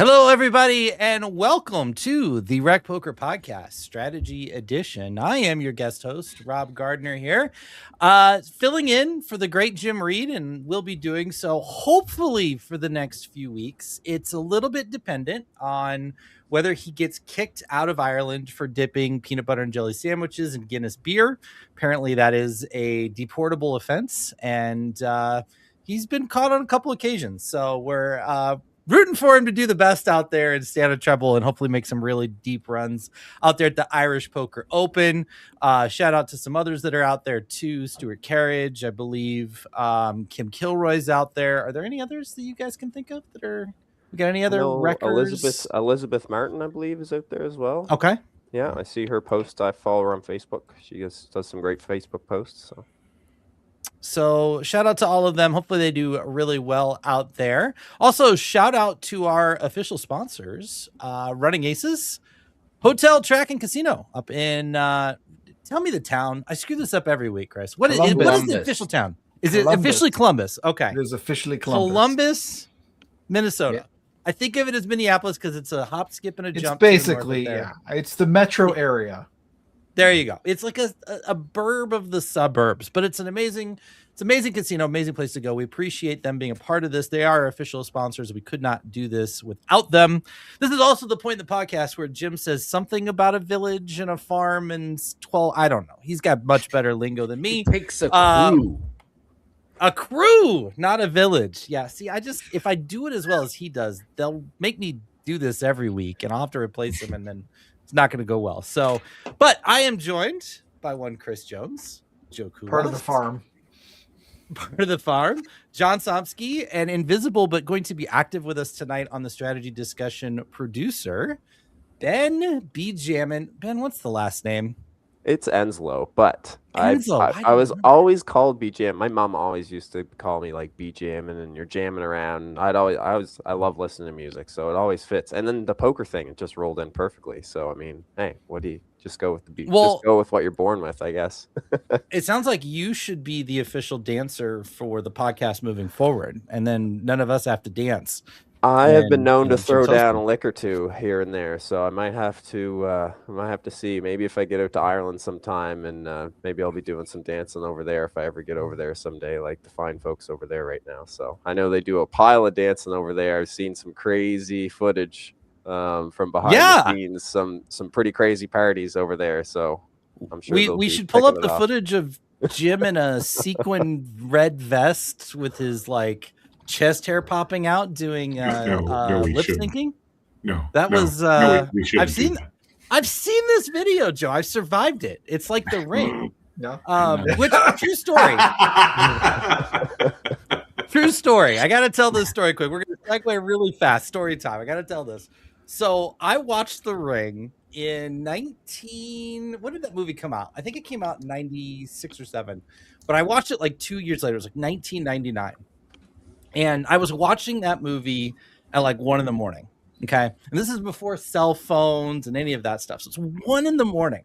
Hello, everybody, and welcome to the RecPoker Podcast Strategy Edition. I am your guest host, Rob Gardner here, filling in for the great Jim Reed, and we'll be doing so hopefully for the next few weeks. It's a little bit dependent on whether he gets kicked out of Ireland for dipping peanut butter and jelly sandwiches in Guinness beer. Apparently, that is a deportable offense, and he's been caught on a couple occasions. So we're rooting for him to do the best out there and stay out of trouble and hopefully make some really deep runs out there at the Irish Poker Open. Shout out to some others that are out there too. Stuart Carriage, I believe. Kim Kilroy's out there. Are there any others that you guys can think of that are? We got any other records? Elizabeth Martin, I believe, is out there as well. Okay. Yeah, I see her post. I follow her on Facebook. She does some great Facebook posts. So shout out to all of them. Hopefully they do really well out there. Also, shout out to our official sponsors, Running Aces, Hotel, Track, and Casino up in, tell me the town. I screw this up every week, Chris. What is the official town? Is Columbus. It officially Columbus? Okay. It is officially Columbus. Columbus, Minnesota. Yeah. I think of it as Minneapolis because it's a hop, skip, and a jump. It's basically, yeah. It's the metro area. There you go. It's like a burb of the suburbs, but it's an amazing casino, amazing place to go. We appreciate them being a part of this. They are our official sponsors. We could not do this without them. This is also the point in the podcast where Jim says something about a village and a farm and 12. I don't know. He's got much better lingo than me. It takes a crew. A crew, not a village. Yeah. See, if I do it as well as he does, they'll make me do this every week and I'll have to replace him and then it's not going to go well. So, but I am joined by one Chris Jones, Joe Kulas, part of the farm, John Somsky, and invisible but going to be active with us tonight on the strategy discussion producer, Ben B. Jammin. Ben, what's the last name? It's Enslow, but I was always called B Jam. My mom always used to call me like B Jammin' and you're jamming around. I love listening to music, so it always fits. And then the poker thing, it just rolled in perfectly. So I mean, hey, what do you just go with the beat? Well, just go with what you're born with, I guess. It sounds like you should be the official dancer for the podcast moving forward, and then none of us have to dance. I have been known to throw down a lick or two here and there, so I might have to see. Maybe if I get out to Ireland sometime, and maybe I'll be doing some dancing over there if I ever get over there someday, like the fine folks over there right now. So I know they do a pile of dancing over there. I've seen some crazy footage from behind the scenes, some pretty crazy parties over there. So I'm sure we should pull up the footage of Jim in a sequin red vest with his like chest hair popping out doing lip syncing. I've seen this video, Joe. I've survived it. It's like The Ring. Which true story. True story. I gotta tell this story quick. We're gonna segue really fast. Story time. I gotta tell this. So I watched The Ring in when did that movie come out? I think it came out in 96 or 7, but I watched it like 2 years later. It was like 1999. And I was watching that movie at like 1 a.m. Okay. And this is before cell phones and any of that stuff. So it's 1 a.m. And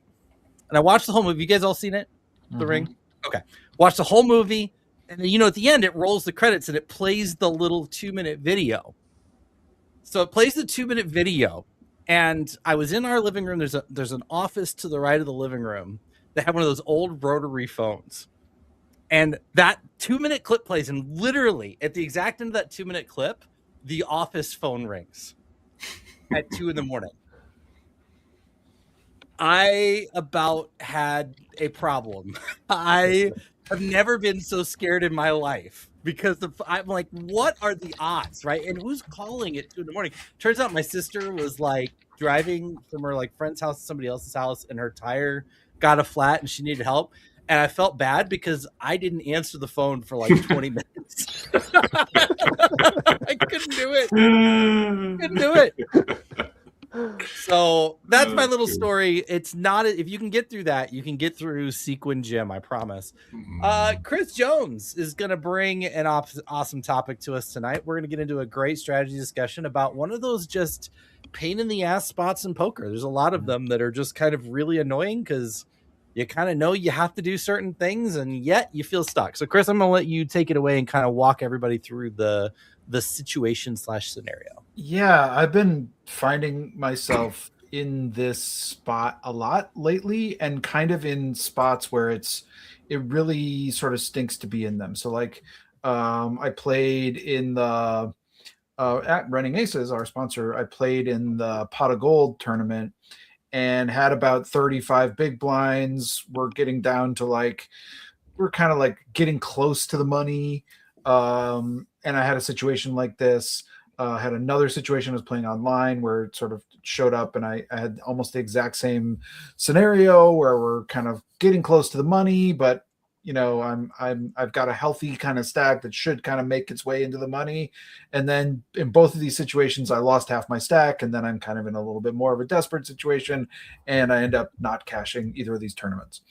I watched the whole movie. You guys all seen it? The Ring? Okay. Watch the whole movie. And then, at the end, it rolls the credits and it plays the little 2-minute video. So it plays the 2-minute video. And I was in our living room. There's an office to the right of the living room that had one of those old rotary phones. And that 2-minute clip plays, and literally at the exact end of that 2-minute clip, the office phone rings at 2 a.m. I about had a problem. I have never been so scared in my life because I'm like, what are the odds, right? And who's calling at 2 a.m? Turns out my sister was like driving from her like friend's house to somebody else's house, and her tire got a flat, and she needed help. And I felt bad because I didn't answer the phone for like 20 minutes. I couldn't do it. So that's my little story. It's not, if you can get through that, you can get through Sequin Jim, I promise. Chris Jones is going to bring an awesome topic to us tonight. We're going to get into a great strategy discussion about one of those just pain in the ass spots in poker. There's a lot of them that are just kind of really annoying because You kind of know you have to do certain things, and yet you feel stuck. So, Chris, I'm going to let you take it away and kind of walk everybody through the situation / scenario. Yeah, I've been finding myself in this spot a lot lately, and kind of in spots where it really sort of stinks to be in them. So like I played in the at Running Aces, our sponsor, I played in the Pot of Gold tournament and had about 35 big blinds. We're getting down to like, we're kind of like getting close to the money. And I had a situation like this. Had another situation I was playing online where it sort of showed up, and I had almost the exact same scenario where we're kind of getting close to the money, but you know, I've got a healthy kind of stack that should kind of make its way into the money. And then in both of these situations, I lost half my stack, and then I'm kind of in a little bit more of a desperate situation, and I end up not cashing either of these tournaments.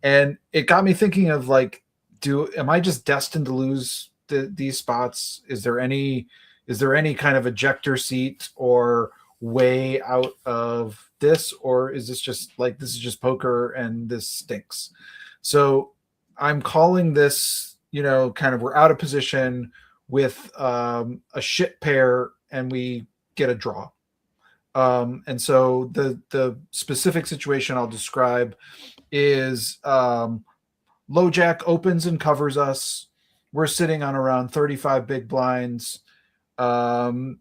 And it got me thinking of like, am I just destined to lose these spots? Is there any kind of ejector seat or way out of this, or is this just like, this is just poker and this stinks? So I'm calling this, you know, kind of, we're out of position with a shit pair and we get a draw. And so the specific situation I'll describe is low jack opens and covers us. We're sitting on around 35 big blinds. Not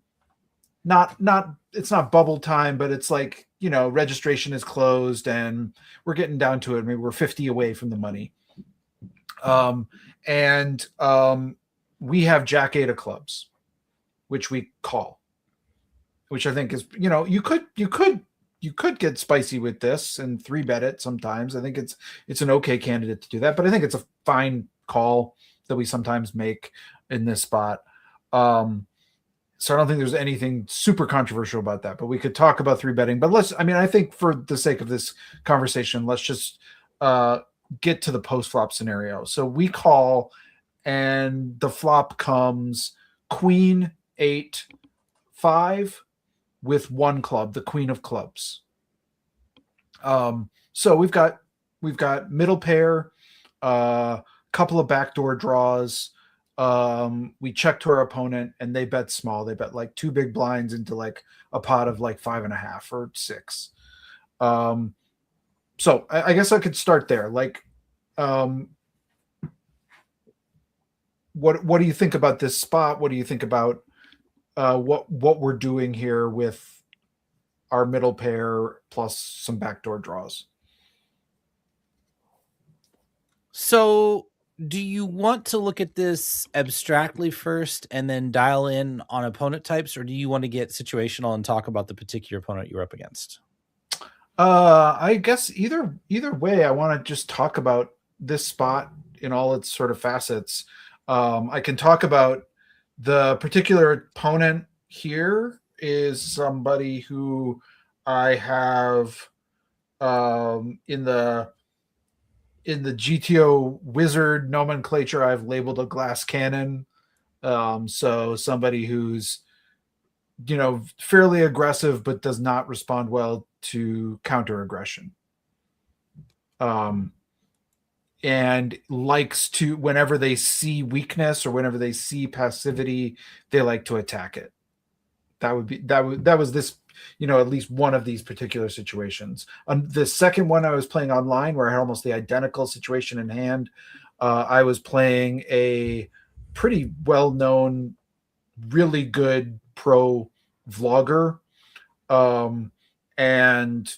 it's not bubble time, but it's like, you know, registration is closed and we're getting down to it. Maybe we're 50 away from the money. And we have Jack 8 of clubs, which we call, which I think is, you know, you could get spicy with this and 3-bet it sometimes. I think it's an okay candidate to do that, but I think it's a fine call that we sometimes make in this spot. So I don't think there's anything super controversial about that, but we could talk about 3-betting. But I think for the sake of this conversation, let's just get to the post-flop scenario. So we call, and the flop comes Queen 8 5 with 1 club, the Queen of clubs. So we've got middle pair, couple of backdoor draws. We check to our opponent and they bet small. They bet like 2 big blinds into like a pot of like 5.5 or 6. So I guess I could start there. Like, what do you think about this spot? What do you think about what we're doing here with our middle pair plus some backdoor draws? So do you want to look at this abstractly first and then dial in on opponent types, or do you want to get situational and talk about the particular opponent you're up against? I guess either way, I want to just talk about this spot in all its sort of facets. I can talk about the particular opponent here is somebody who I have in the GTO wizard nomenclature, I've labeled a glass cannon. So somebody who's, you know, fairly aggressive, but does not respond well to counter aggression. And likes to, whenever they see weakness or whenever they see passivity, they like to attack it. That was this, you know, at least one of these particular situations. The second one I was playing online, where I had almost the identical situation in hand, I was playing a pretty well-known, really good pro vlogger, and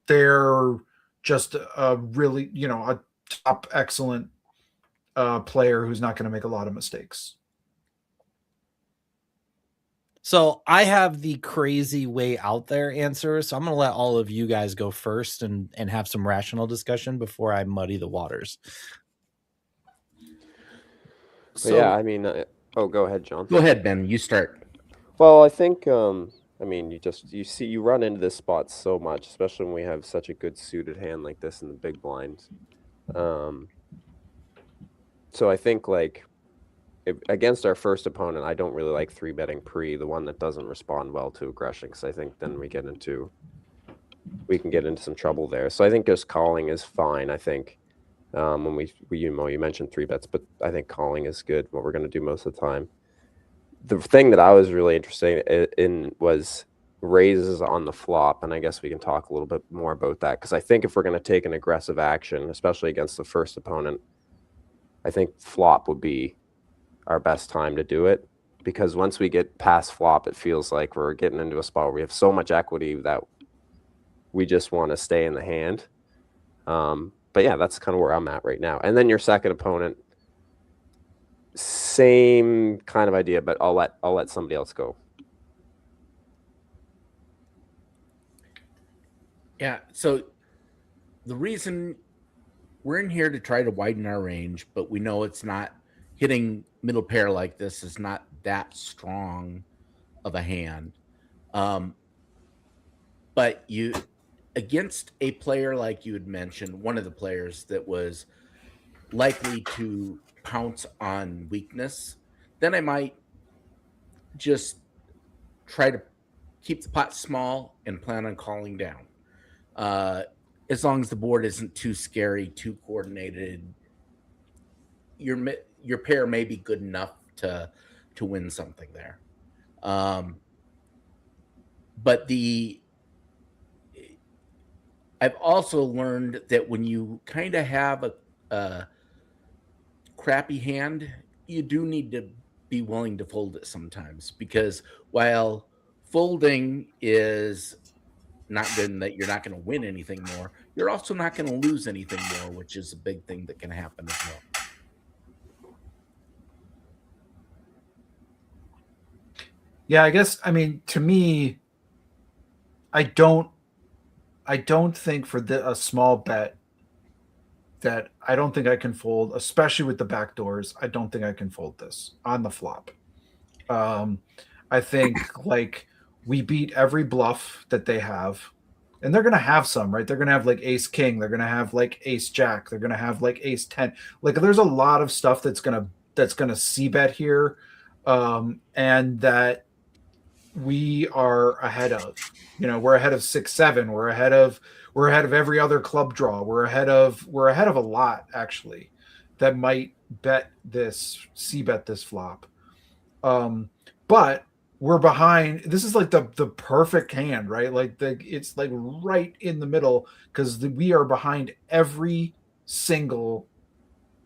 they're just a really, you know, a top excellent player who's not going to make a lot of mistakes. So I have the crazy way out there answer. So I'm going to let all of you guys go first and have some rational discussion before I muddy the waters. So yeah, I mean, go ahead, John. Go ahead, Ben. You start. Well, I think, I mean, you run into this spot so much, especially when we have such a good suited hand like this in the big blinds. So I think, like, against our first opponent, I don't really like 3-betting pre, the one that doesn't respond well to aggression, because I think then we get into we can get into some trouble there. So I think just calling is fine. I think when we you mentioned 3-bets, but I think calling is good. What we're going to do most of the time. The thing that I was really interested in was raises on the flop, and I guess we can talk a little bit more about that, because I think if we're going to take an aggressive action, especially against the first opponent, I think flop would be our best time to do it, because once we get past flop, it feels like we're getting into a spot where we have so much equity that we just want to stay in the hand. But yeah, that's kind of where I'm at right now. And then your second opponent, same kind of idea, but I'll let somebody else go. Yeah, so the reason we're in here to try to widen our range, but we know it's not hitting middle pair like this is not that strong of a hand. But you, against a player like you had mentioned, one of the players that was likely to pounce on weakness, then I might just try to keep the pot small and plan on calling down. As long as the board isn't too scary, too coordinated, your pair may be good enough to win something there. But I've also learned that when you kind of have a crappy hand, you do need to be willing to fold it sometimes, because while folding is not good that you're not going to win anything more, you're also not going to lose anything more, which is a big thing that can happen as well. Yeah, I guess, I mean, to me, I don't think for a small bet that I don't think I can fold, especially with the back doors. I don't think I can fold this on the flop. I think like we beat every bluff that they have, and they're gonna have some, right? They're gonna have like ace king, they're gonna have like ace jack, they're gonna have like ace 10. Like there's a lot of stuff that's gonna c bet here, and that we are ahead of. You know, we're ahead of 6-7. We're ahead of every other club draw. We're ahead of a lot actually that might c bet this flop. But we're behind. This is like the perfect hand, right? Like it's like right in the middle, because we are behind every single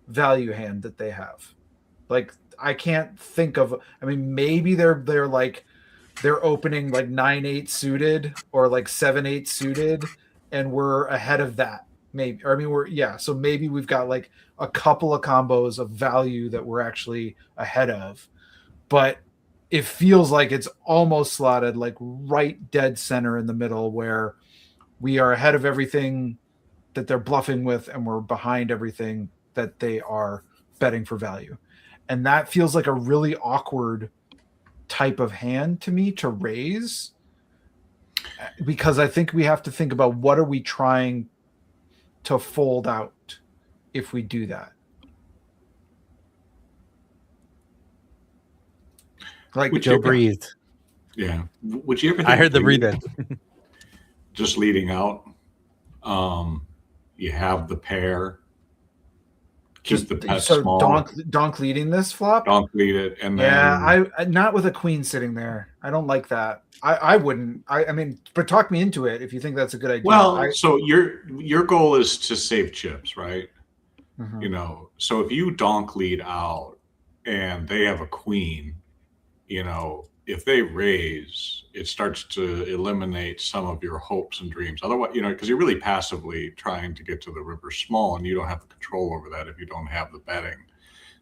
value hand that they have. Like I can't think of. I mean, maybe they're like they're opening like 9-8 suited or like 7-8 suited, and we're ahead of that. Maybe, or I mean, so maybe we've got like a couple of combos of value that we're actually ahead of, but it feels like it's almost slotted like right dead center in the middle, where we are ahead of everything that they're bluffing with, and we're behind everything that they are betting for value. And that feels like a really awkward type of hand to me to raise, because I think we have to think about what are we trying to fold out if we do that. Like Joe breathed. Yeah. Would you ever think I heard the breathe in. Just leading out, you have the pair, keep the pet small. Donk leading this flop. Donk lead it, and then I not with a queen sitting there. I don't like that. I wouldn't. I mean, but talk me into it if you think that's a good idea. Well, so your goal is to save chips, right? Mm-hmm. You know, so if you donk lead out and they have a queen, you know, if they raise, it starts to eliminate some of your hopes and dreams. Otherwise, you know, because you're really passively trying to get to the river small, and you don't have the control over that if you don't have the betting.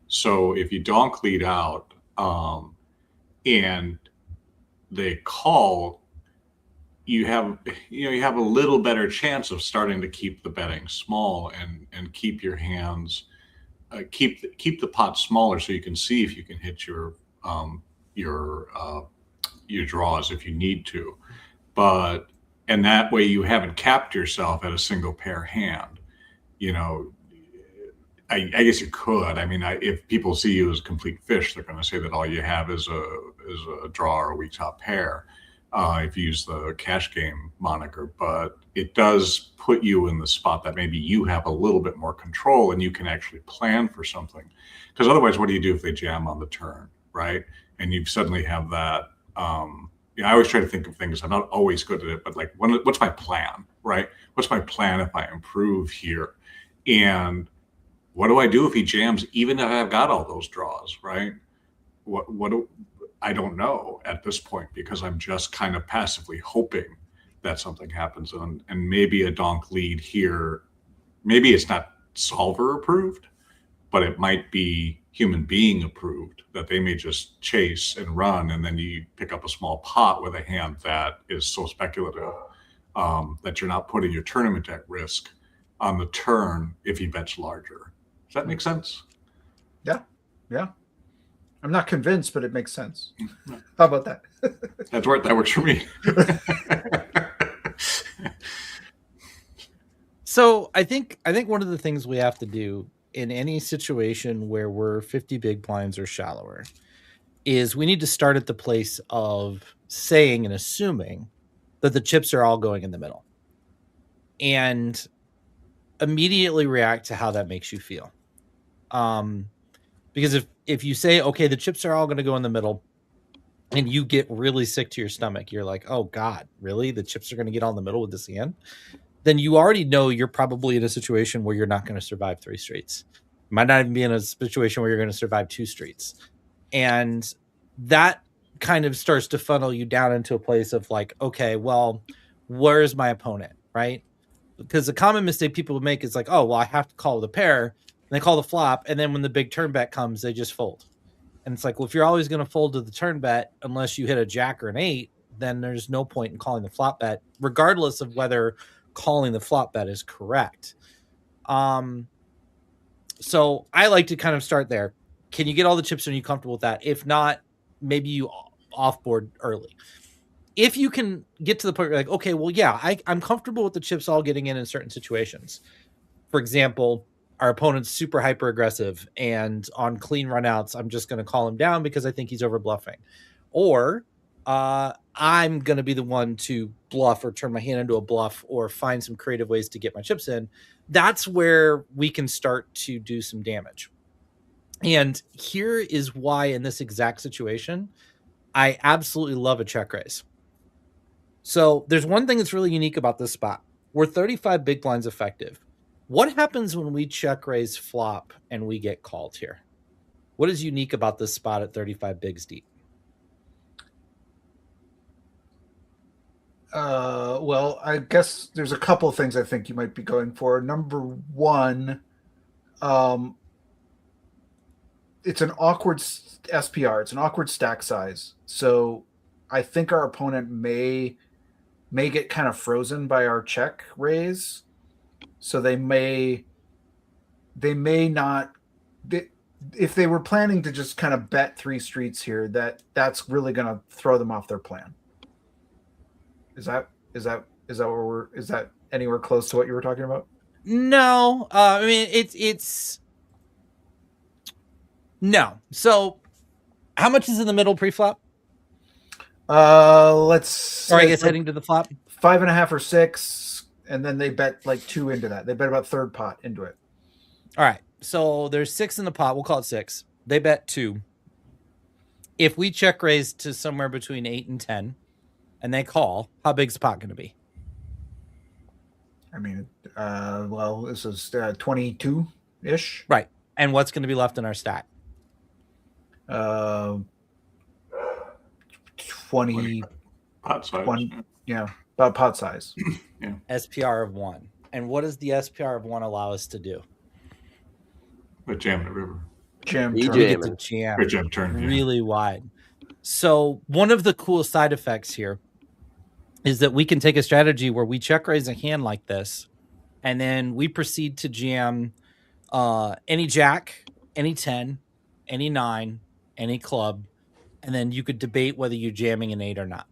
So if you donk lead out, and they call, you have a little better chance of starting to keep the betting small and keep your hands, keep the pot smaller, so you can see if you can hit your draws if you need to, and that way you haven't capped yourself at a single pair hand. You know, I guess you could. I mean, if people see you as a complete fish, they're going to say that all you have is a draw or a weak top pair. if you use the cash game moniker, but it does put you in the spot that maybe you have a little bit more control and you can actually plan for something. Because otherwise, what do you do if they jam on the turn, right? And you suddenly have that. I always try to think of things. I'm not always good at it, but like, what's my plan, right? What's my plan if I improve here? And what do I do if he jams, even if I've got all those draws, right? I don't know at this point, because I'm just kind of passively hoping that something happens. And maybe a donk lead here, maybe it's not solver approved, but it might be human being approved, that they may just chase and run, and then you pick up a small pot with a hand that is so speculative that you're not putting your tournament at risk on the turn if he bets larger. Does that make sense? Yeah. I'm not convinced, but it makes sense. How about that? That works for me. So I think one of the things we have to do in any situation where we're 50 big blinds or shallower is we need to start at the place of saying and assuming that the chips are all going in the middle, and immediately react to how that makes you feel. Because if you say, okay, the chips are all going to go in the middle, and you get really sick to your stomach, you're like, oh God, really? The chips are going to get all in the middle with this hand? Then you already know you're probably in a situation where you're not going to survive 3 streets. You might not even be in a situation where you're going to survive 2 streets. And that kind of starts to funnel you down into a place of like, okay, well, where's my opponent, right? Because the common mistake people would make is like, oh, well, I have to call the pair, and they call the flop, and then when the big turn bet comes, they just fold. And it's like, well, if you're always going to fold to the turn bet, unless you hit a jack or an 8, then there's no point in calling the flop bet, regardless of whether calling the flop bet is correct. So I like to kind of start there. Can you get all the chips? Are you comfortable with that? If not, maybe you offboard early. If you can get to the point where you're like, okay, well, yeah, I'm comfortable with the chips all getting in certain situations. For example, our opponent's super hyper aggressive, and on clean runouts, I'm just going to call him down because I think he's over bluffing. Or I'm going to be the one to bluff or turn my hand into a bluff or find some creative ways to get my chips in. That's where we can start to do some damage. And here is why, in this exact situation, I absolutely love a check raise. So there's one thing that's really unique about this spot. We're 35 big blinds effective. What happens when we check raise flop and we get called here? What is unique about this spot at 35 bigs deep? Well, I guess there's a couple of things I think you might be going for. Number one, it's an awkward SPR. It's an awkward stack size. So I think our opponent may get kind of frozen by our check raise. So they may not. If they were planning to just kind of bet 3 streets here, that's really going to throw them off their plan. Is that anywhere close to what you were talking about? No, I mean it's no. So how much is in the middle pre-flop? Let's. Or I guess heading to the flop. 5.5 or 6, and then they bet like 2 into that. They bet about third pot into it. All right. So there's 6 in the pot. We'll call it 6. They bet 2. If we check raise to somewhere between 8 and 10, and they call, how big's the pot going to be? I mean, well, this is 22-ish. Right. And what's going to be left in our stack? 20 pot size. About pot size. Yeah. SPR of 1. And what does the SPR of 1 allow us to do? But jam the river. Jam We turn. get to jam Or jam turn. really wide. So one of the cool side effects here is that we can take a strategy where we check raise a hand like this, and then we proceed to jam any jack, any 10, any 9, any club, and then you could debate whether you're jamming an 8 or not.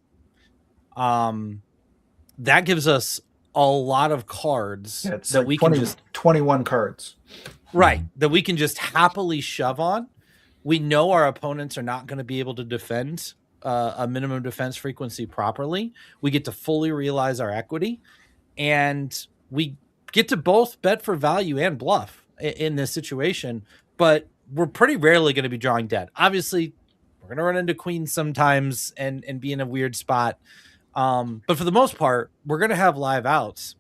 That gives us a lot of cards that like we can just 21 cards. Right, that we can just happily shove on. We know our opponents are not going to be able to defend a minimum defense frequency properly, we get to fully realize our equity, and we get to both bet for value and bluff in this situation. But we're pretty rarely going to be drawing dead. Obviously, we're going to run into queens sometimes and be in a weird spot. But for the most part, we're going to have live outs.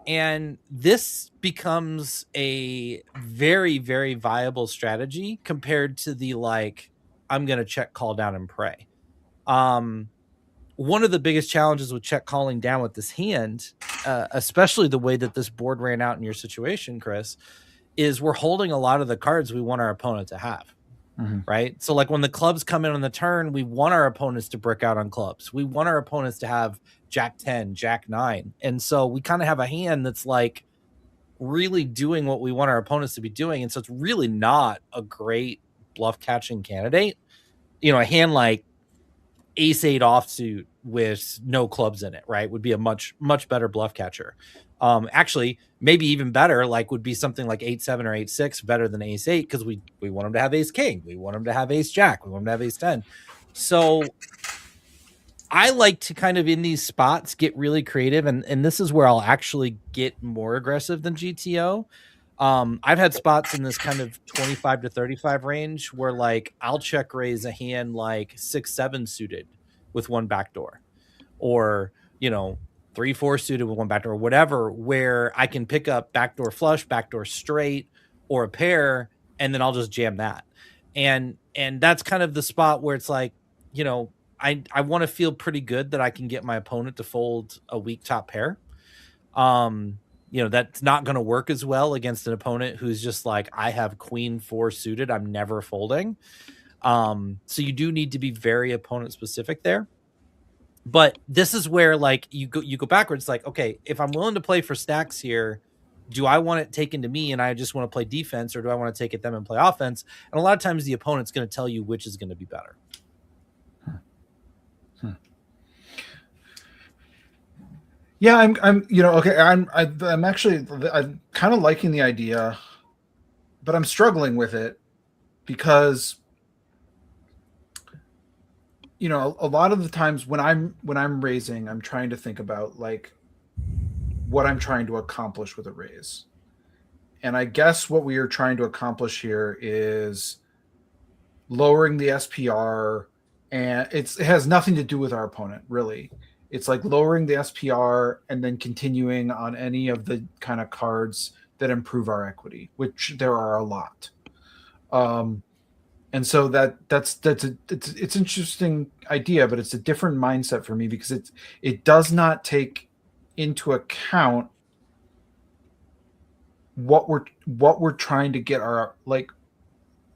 And this becomes a very, very viable strategy compared to the, like, I'm going to check, call down, and pray. One of the biggest challenges with check calling down with this hand, especially the way that this board ran out in your situation, Chris, is we're holding a lot of the cards we want our opponent to have. Right? So like when the clubs come in on the turn, we want our opponents to brick out on clubs. We want our opponents to have Jack 10, Jack 9. And so we kind of have a hand that's like really doing what we want our opponents to be doing. And so it's really not a great bluff catching candidate. You know, a hand like ace 8 offsuit with no clubs in it, right, would be a much, much better bluff catcher. Actually, maybe even better, like would be something like 8-7 or 8-6, better than ace 8, because we want them to have ace king, we want them to have ace jack, we want them to have ace 10. So I like to kind of in these spots get really creative, and this is where I'll actually get more aggressive than GTO. I've had spots in this kind of 25 to 35 range where like I'll check raise a hand like 6-7 suited with one backdoor, or 3-4 suited with one backdoor, or whatever, where I can pick up backdoor flush, backdoor straight, or a pair, and then I'll just jam that. And that's kind of the spot where it's like, I want to feel pretty good that I can get my opponent to fold a weak top pair. That's not going to work as well against an opponent who's just like, I have queen 4 suited, I'm never folding. So you do need to be very opponent specific there. But this is where like you go backwards. Like, okay, if I'm willing to play for stacks here, do I want it taken to me and I just want to play defense, or do I want to take it them and play offense? And a lot of times the opponent's going to tell you which is going to be better. Yeah, I'm actually kind of liking the idea, but I'm struggling with it because a lot of the times when I'm raising, I'm trying to think about like what I'm trying to accomplish with a raise. And I guess what we are trying to accomplish here is lowering the SPR, and it has nothing to do with our opponent, really. It's like lowering the SPR and then continuing on any of the kind of cards that improve our equity, which there are a lot. And so it's an interesting idea, but it's a different mindset for me because it does not take into account what we're trying to get our, like,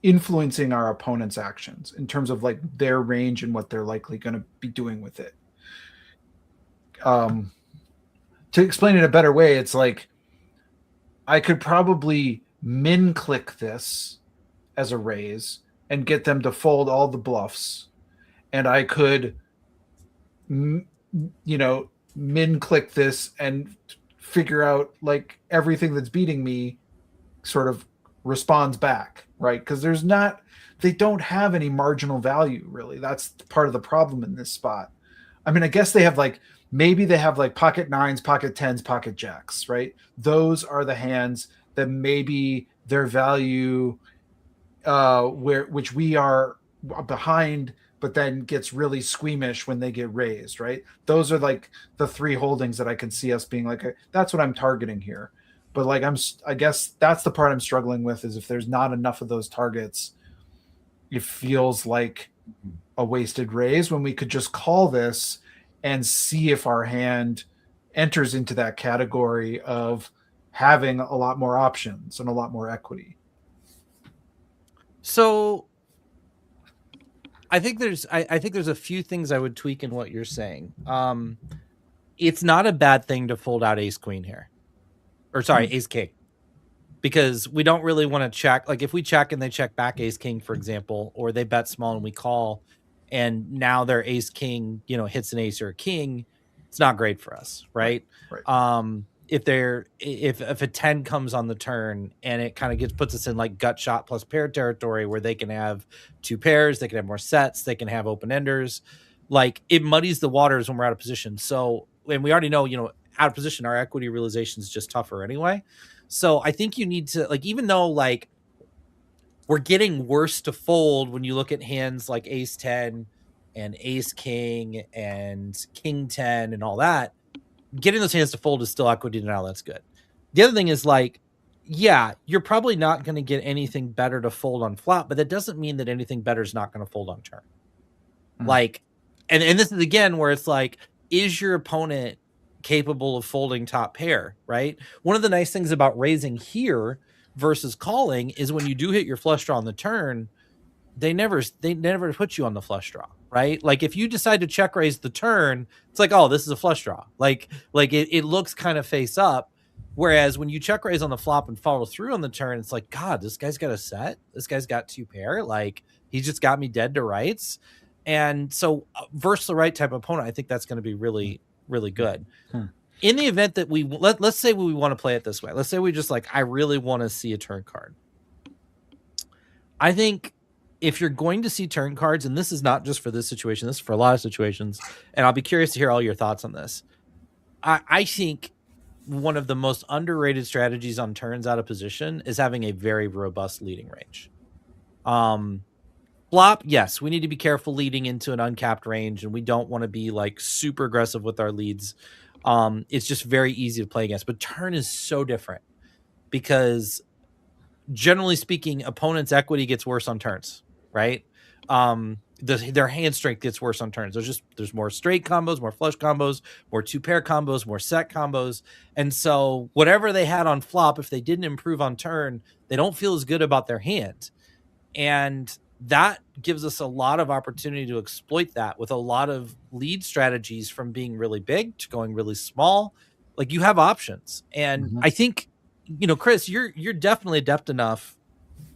influencing our opponent's actions in terms of like their range and what they're likely going to be doing with it. To explain it a better way, it's like I could probably min click this as a raise and get them to fold all the bluffs, and I could min click this and figure out like everything that's beating me sort of responds back, right? Because they don't have any marginal value, really. That's part of the problem in this spot. I mean, I guess they have like, maybe they have like pocket 9s, pocket 10s, pocket jacks, right? Those are the hands that maybe their value, which we are behind, but then gets really squeamish when they get raised, right? Those are like the 3 holdings that I can see us being like, that's what I'm targeting here. But like, I guess that's the part I'm struggling with, is if there's not enough of those targets, it feels like a wasted raise when we could just call this and see if our hand enters into that category of having a lot more options and a lot more equity. So I think there's a few things I would tweak in what you're saying. It's not a bad thing to fold out ace queen here, or sorry, ace king, because we don't really want to check. Like if we check and they check back ace king, for example, or they bet small and we call, and now their ace king, hits an ace or a king, it's not great for us, right? Right. if a 10 comes on the turn and it kind of puts us in like gut shot plus pair territory where they can have 2 pairs, they can have more sets, they can have open enders. Like it muddies the waters when we're out of position. So, and we already know, out of position, our equity realization is just tougher anyway. So I think you need to, like, even though like we're getting worse to fold when you look at hands like ace 10 and ace king and king 10 and all that, getting those hands to fold is still equity denial. That's good. The other thing is like, yeah, you're probably not going to get anything better to fold on flop, but that doesn't mean that anything better is not going to fold on turn. Like, and this is again where it's like, is your opponent capable of folding top pair, right? One of the nice things about raising here versus calling is when you do hit your flush draw on the turn, they never put you on the flush draw, right? Like if you decide to check raise the turn, it's like, oh, this is a flush draw. Like it looks kind of face up. Whereas when you check raise on the flop and follow through on the turn, it's like, God, this guy's got a set. This guy's got 2 pair. Like he's just got me dead to rights. And so versus the right type of opponent, I think that's going to be really, really good. In the event that let's say we want to play it this way. Let's say we just like, I really want to see a turn card. I think if you're going to see turn cards, and this is not just for this situation, this is for a lot of situations, and I'll be curious to hear all your thoughts on this. I think one of the most underrated strategies on turns out of position is having a very robust leading range. Flop, yes, we need to be careful leading into an uncapped range, and we don't want to be like super aggressive with our leads. It's just very easy to play against, but turn is so different because generally speaking, opponents' equity gets worse on turns, right? Their hand strength gets worse on turns. There's more straight combos, more flush combos, more 2 pair combos, more set combos. And so whatever they had on flop, if they didn't improve on turn, they don't feel as good about their hand. And that gives us a lot of opportunity to exploit that with a lot of lead strategies, from being really big to going really small. Like you have options. And I think, Chris, you're definitely adept enough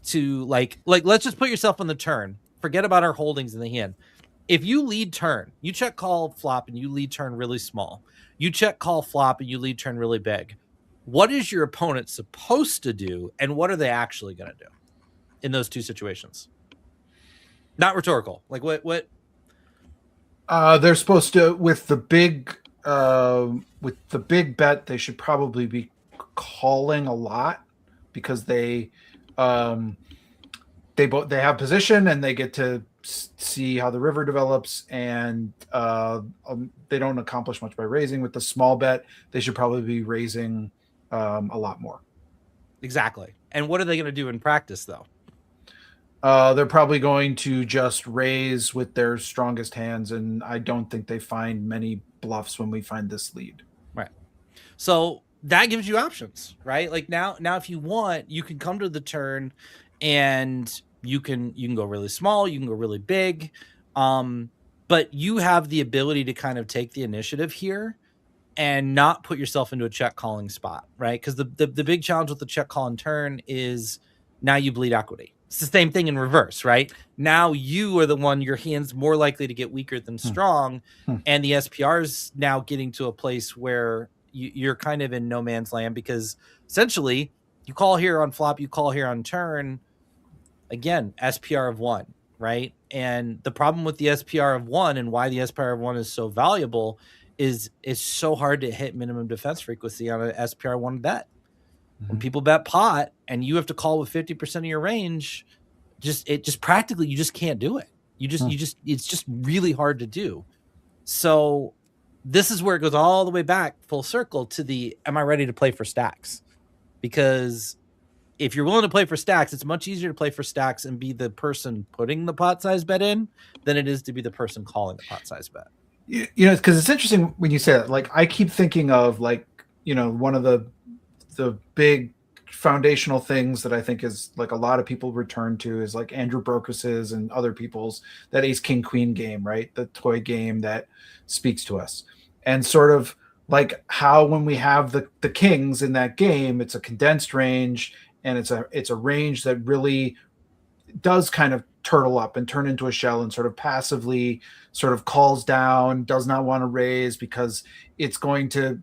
to like let's just put yourself on the turn. Forget about our holdings in the hand. If you lead turn, you check call flop and you lead turn really small. You check call flop and you lead turn really big. What is your opponent supposed to do, and what are they actually going to do in those two situations? Not rhetorical. Like what? They're supposed to, with the big bet, they should probably be calling a lot because they have position and they get to see how the river develops, and they don't accomplish much by raising. With the small bet, they should probably be raising a lot more. Exactly. And what are they going to do in practice, though? They're probably going to just raise with their strongest hands, and I don't think they find many bluffs when we find this lead. Right. So that gives you options, right? Like now if you want, you can come to the turn and you can go really small, you can go really big. But you have the ability to kind of take the initiative here and not put yourself into a check calling spot, right? Because the big challenge with the check call and turn is now you bleed equity. It's the same thing in reverse, right? Now you are the one, your hand's more likely to get weaker than strong. And the SPR is now getting to a place where you're kind of in no man's land, because essentially you call here on flop, you call here on turn. Again, SPR of 1, right? And the problem with the SPR of 1 and why the SPR of 1 is so valuable is it's so hard to hit minimum defense frequency on an SPR 1 bet. When people bet pot and you have to call with 50% of your range, just practically, you just can't do it. It's just really hard to do. So this is where it goes all the way back full circle to the, am I ready to play for stacks? Because if you're willing to play for stacks, it's much easier to play for stacks and be the person putting the pot size bet in than it is to be the person calling the pot size bet. Because it's interesting when you say that. Like, I keep thinking of one of the big foundational things that I think is like a lot of people return to is like Andrew Brokos's and other people's, that ace king queen game, right? The toy game that speaks to us, and sort of like how when we have the kings in that game, it's a condensed range, and it's a range that really does kind of turtle up and turn into a shell and sort of passively sort of calls down, does not want to raise because it's going to,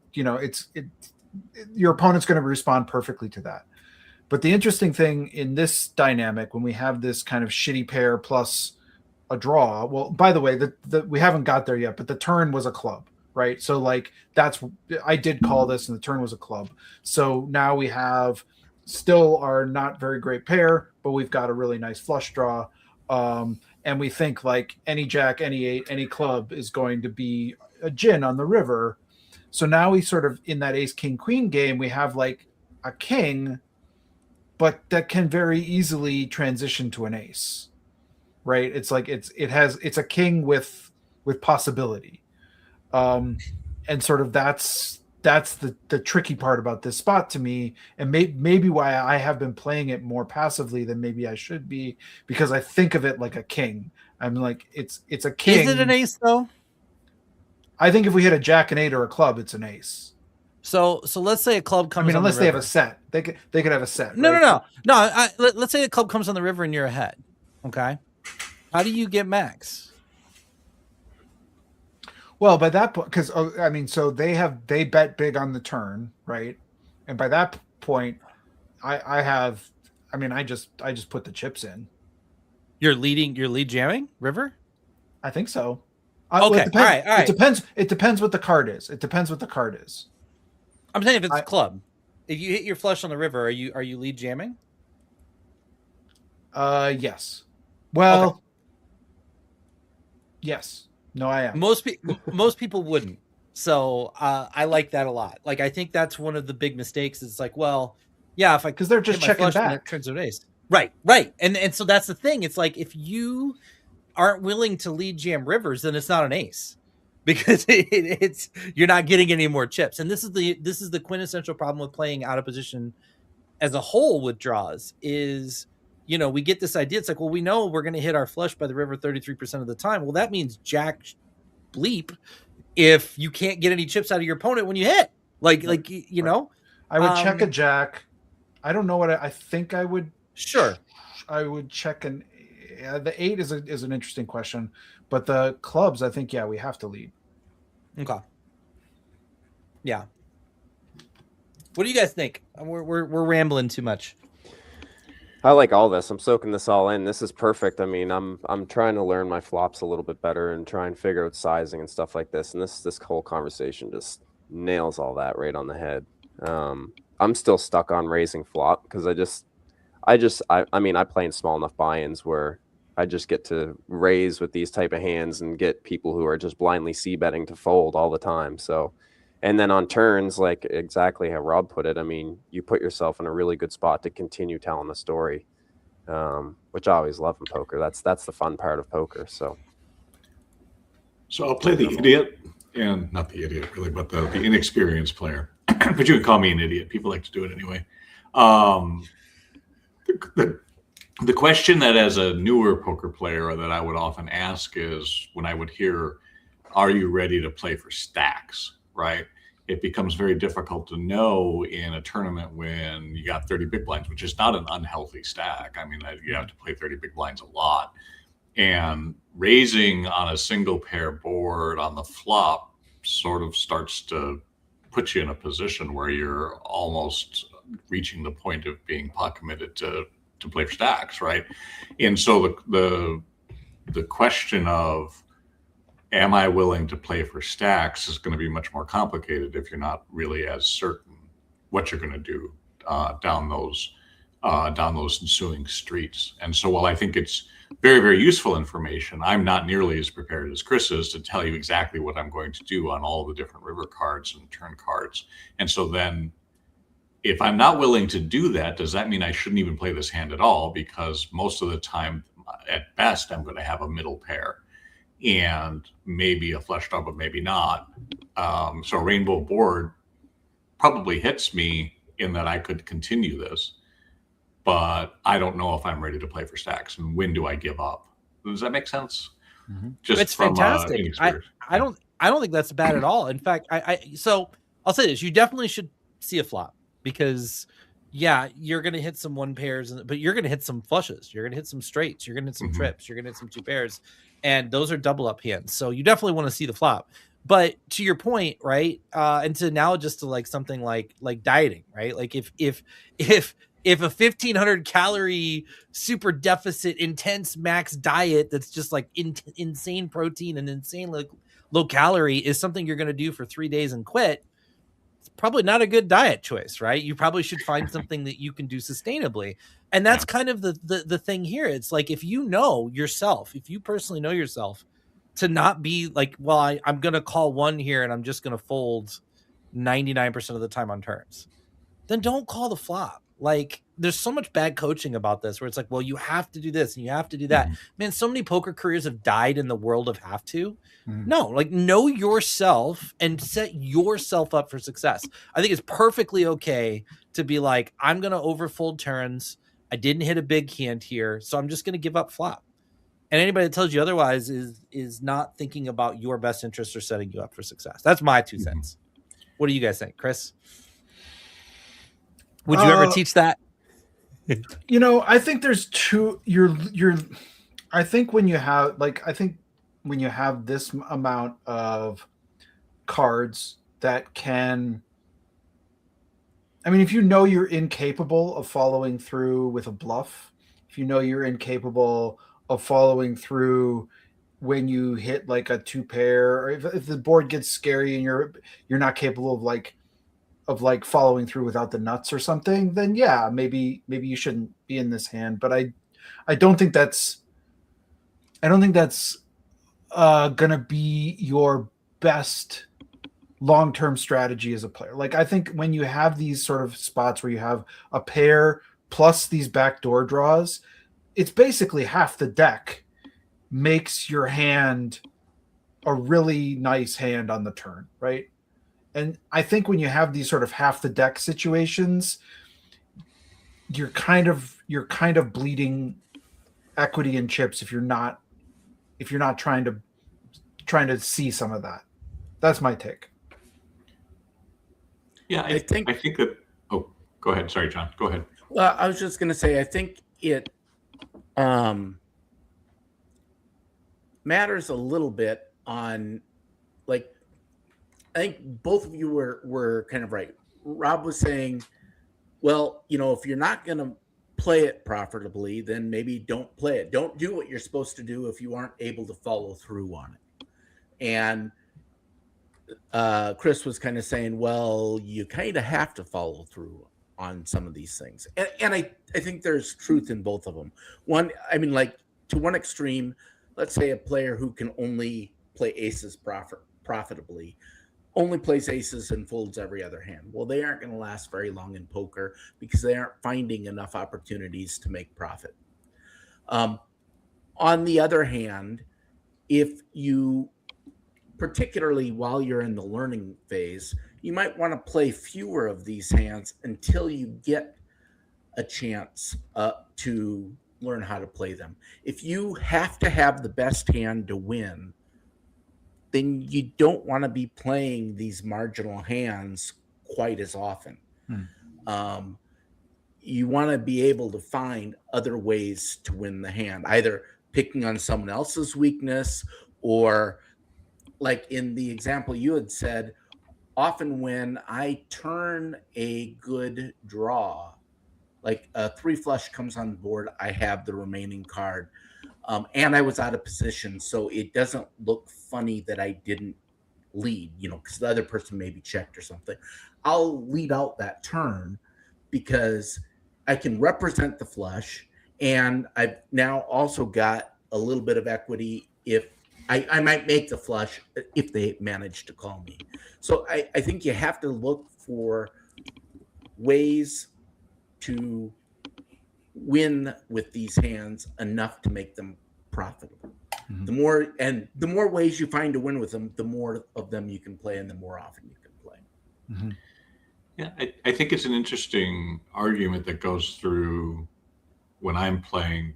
your opponent's going to respond perfectly to that. But the interesting thing in this dynamic, when we have this kind of shitty pair plus a draw, well, by the way, we haven't got there yet, but the turn was a club, right? So like I did call this, and the turn was a club. So now we have still our not very great pair, but we've got a really nice flush draw. And we think like any jack, any eight, any club is going to be a gin on the river. So now we sort of, in that ace, king, queen game, we have like a king, but that can very easily transition to an ace, right? It's like it's a king with possibility. And sort of that's the tricky part about this spot to me, and maybe why I have been playing it more passively than maybe I should be, because I think of it like a king. I'm like, it's a king. Is it an ace though? I think if we hit a jack, an eight, or a club, it's an ace. So let's say a club comes. I mean, unless they have a set, they could have a set. No, right? no. Let's say a club comes on the river and you're ahead. Okay, how do you get max? Well, by that point, because I mean, so they bet big on the turn, right? And by that point, I just put the chips in. You're lead jamming river. I think so. Okay, well, it depends. all right. It depends what the card is. I'm saying if it's a club, if you hit your flush on the river, are you lead jamming? Yes. Well, okay. Yes. No, I am. Most people wouldn't. So I like that a lot. Like, I think that's one of the big mistakes. It's like, well, yeah, if I, because they're just checking back. It turns into an ace. Right. And so that's the thing. It's like, if you aren't willing to lead jam rivers, then it's not an ace, because it's you're not getting any more chips. And this is the quintessential problem with playing out of position as a whole with draws is, we get this idea. It's like, well, we know we're going to hit our flush by the river 33% of the time. Well, that means jack bleep if you can't get any chips out of your opponent when you hit. Like you know. I would check a jack. I don't know what I think I would. Sure. I would check the 8 is an interesting question, but the clubs, I think, we have to lead. Okay. Yeah. What do you guys think? We're rambling too much. I like all this. I'm soaking this all in. This is perfect. I mean, I'm trying to learn my flops a little bit better and try and figure out sizing and stuff like this. And this whole conversation just nails all that right on the head. I'm still stuck on raising flop because I mean, I play in small enough buy-ins where I just get to raise with these type of hands and get people who are just blindly c-betting to fold all the time. So, and then on turns, like exactly how Rob put it, I mean, you put yourself in a really good spot to continue telling the story, which I always love in poker. That's the fun part of poker. So I'll play the idiot, and not the idiot really, but the inexperienced player. But you can call me an idiot. People like to do it anyway. The question that as a newer poker player that I would often ask is when I would hear, are you ready to play for stacks, right? It becomes very difficult to know in a tournament when you got 30 big blinds, which is not an unhealthy stack. I mean, you have to play 30 big blinds a lot. And raising on a single pair board on the flop sort of starts to put you in a position where you're almost reaching the point of being pot committed to play for stacks, right? And so the question of, am I willing to play for stacks is going to be much more complicated if you're not really as certain what you're going to do down those ensuing streets. And so while I think it's very, very useful information, I'm not nearly as prepared as Chris is to tell you exactly what I'm going to do on all the different river cards and turn cards. And so then if I'm not willing to do that, does that mean I shouldn't even play this hand at all? Because most of the time, at best, I'm going to have a middle pair and maybe a flush draw, but maybe not. So a rainbow board probably hits me in that I could continue this, but I don't know if I'm ready to play for stacks. And when do I give up? Does that make sense? Mm-hmm. Just it's from, fantastic. I don't think that's bad at all. In fact, so I'll say this: you definitely should see a flop. Because, you're going to hit some one pairs, but you're going to hit some flushes. You're going to hit some straights. You're going to hit some trips. You're going to hit some two pairs. And those are double up hands. So you definitely want to see the flop. But to your point, right? And to now just to like something like dieting, right? Like if a 1,500 calorie super deficit intense max diet that's just like insane protein and insane low calorie is something you're going to do for 3 days and quit, it's probably not a good diet choice, right? You probably should find something that you can do sustainably. And that's kind of the thing here. It's like, if you know yourself, if you personally know yourself, to not be like, well, I'm going to call one here and I'm just going to fold 99% of the time on turns, then don't call the flop. Like, there's so much bad coaching about this where it's like, well, you have to do this and you have to do that. Man, so many poker careers have died in the world of have to. No, like, know yourself and set yourself up for success. I think it's perfectly okay to be like, I'm going to overfold turns. I didn't hit a big hand here, so I'm just going to give up flop. And anybody that tells you otherwise is not thinking about your best interest or setting you up for success. That's my 2 cents. What do you guys think, Chris? Would you ever teach that? I think there's two. I think when you have this amount of cards that can, I mean, if you know you're incapable of following through with a bluff, if you know you're incapable of following through when you hit like a 2 pair, or if the board gets scary and you're not capable of following through without the nuts or something, then yeah, maybe you shouldn't be in this hand. But I don't think that's gonna be your best long-term strategy as a player. Like, I think when you have these sort of spots where you have a pair plus these backdoor draws, it's basically half the deck makes your hand a really nice hand on the turn, right? And I think when you have these sort of half the deck situations, you're kind of bleeding equity and chips if you're not trying to see some of that. That's my take. Yeah, I think that. Oh, go ahead. Sorry, John. Go ahead. Well, I was just going to say, I think it matters a little bit on, like, I think both of you were kind of right. Rob was saying, well, if you're not going to play it profitably, then maybe don't play it. Don't do what you're supposed to do if you aren't able to follow through on it. And Chris was kind of saying, well, you kind of have to follow through on some of these things. And I think there's truth in both of them. One, I mean, like, to one extreme, let's say a player who can only play aces profitably only plays aces and folds every other hand. Well, they aren't going to last very long in poker because they aren't finding enough opportunities to make profit. On the other hand, if you, particularly while you're in the learning phase, you might want to play fewer of these hands until you get a chance to learn how to play them. If you have to have the best hand to win, then you don't want to be playing these marginal hands quite as often. You want to be able to find other ways to win the hand, either picking on someone else's weakness, or, like in the example you had said, often when I turn a good draw, like a 3 flush comes on the board, I have the remaining card. And I was out of position, so it doesn't look funny that I didn't lead, because the other person maybe checked or something. I'll lead out that turn because I can represent the flush, and I've now also got a little bit of equity if I might make the flush if they manage to call me. So I think you have to look for ways to win with these hands enough to make them profitable. The more ways you find to win with them, the more of them you can play and the more often you can play. Yeah, I think it's an interesting argument that goes through when I'm playing.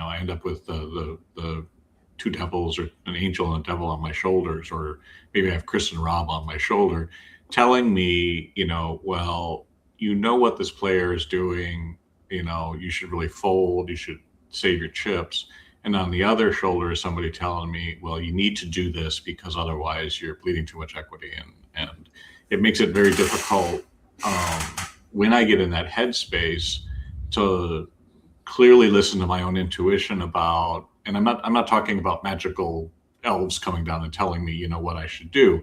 I end up with the 2 devils, or an angel and a devil on my shoulders, or maybe I have Chris and Rob on my shoulder telling me, well, what this player is doing, you should really fold, you should save your chips. And on the other shoulder is somebody telling me, well, you need to do this because otherwise you're bleeding too much equity. And it makes it very difficult when I get in that headspace to clearly listen to my own intuition about, and I'm not talking about magical elves coming down and telling me, you know, what I should do.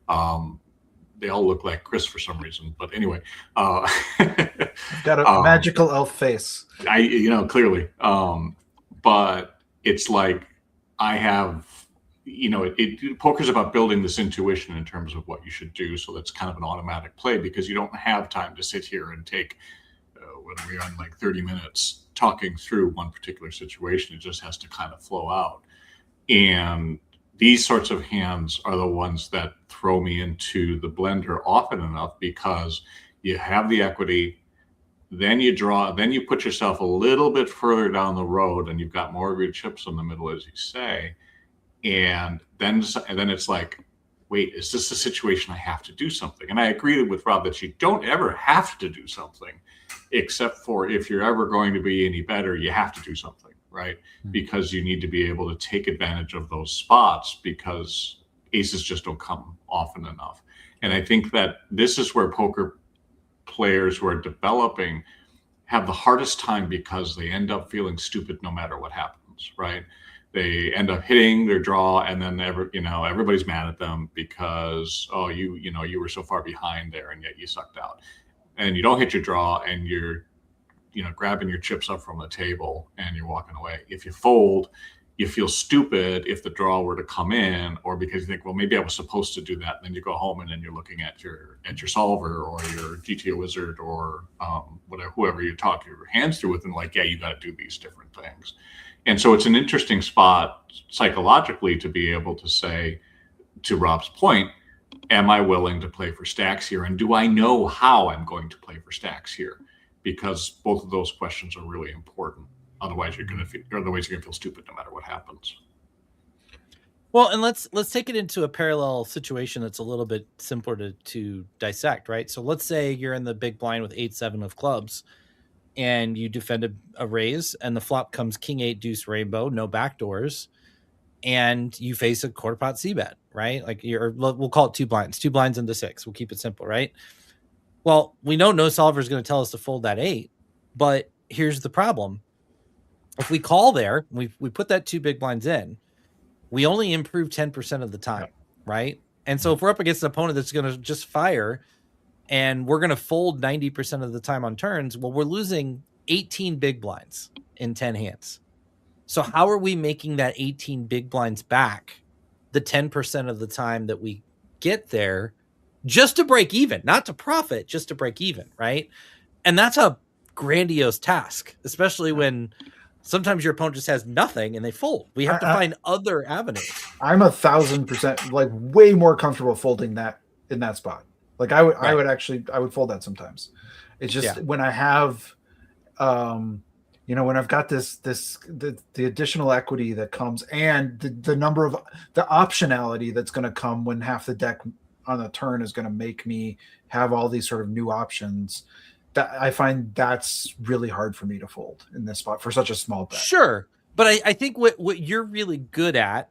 They all look like Chris for some reason, but anyway, I've got a magical elf face. Clearly. But it's like I have, poker's about building this intuition in terms of what you should do. So that's kind of an automatic play because you don't have time to sit here and take, what are we on, like 30 minutes talking through one particular situation. It just has to kind of flow out. And these sorts of hands are the ones that throw me into the blender often enough because you have the equity, then you draw, then you put yourself a little bit further down the road and you've got more of your chips in the middle, as you say. And then it's like, wait, is this a situation I have to do something? And I agree with Rob that you don't ever have to do something, except for if you're ever going to be any better, you have to do something, right? Because you need to be able to take advantage of those spots because aces just don't come often enough. And I think that this is where poker players who are developing have the hardest time because they end up feeling stupid no matter what happens, right? They end up hitting their draw and then everybody's mad at them because, oh, you were so far behind there and yet you sucked out. And you don't hit your draw and you're grabbing your chips up from the table and you're walking away. If you fold, you feel stupid if the draw were to come in, or because you think, well, maybe I was supposed to do that. And then you go home and then you're looking at your solver or your GTO wizard or whoever you talk your hands through with, and like, yeah, you got to do these different things. And so it's an interesting spot psychologically to be able to say, to Rob's point, am I willing to play for stacks here? And do I know how I'm going to play for stacks here? Because both of those questions are really important. Otherwise, you're going to feel stupid no matter what happens. Well, and let's take it into a parallel situation that's a little bit simpler to dissect, right? So let's say you're in the big blind with 8-7 of clubs, and you defend a raise, and the flop comes king 8 deuce rainbow, no backdoors, and you face a quarter pot c-bet, right? Like we'll call it two blinds into 6. We'll keep it simple, right? Well, we know no solver is going to tell us to fold that 8, but here's the problem. If we call there, we put that 2 big blinds in, we only improve 10% of the time, right? And so if we're up against an opponent that's going to just fire and we're going to fold 90% of the time on turns, well, we're losing 18 big blinds in 10 hands. So how are we making that 18 big blinds back the 10% of the time that we get there just to break even, not to profit, just to break even, right? And that's a grandiose task, especially when sometimes your opponent just has nothing and they fold. We have to find other avenues. I'm 1,000% like way more comfortable folding that in that spot. Like I would fold that sometimes. It's just when I have, when I've got the additional equity that comes and the number of the optionality that's going to come when half the deck on a turn is going to make me have all these sort of new options. That I find that's really hard for me to fold in this spot for such a small bet. Sure. But I think what you're really good at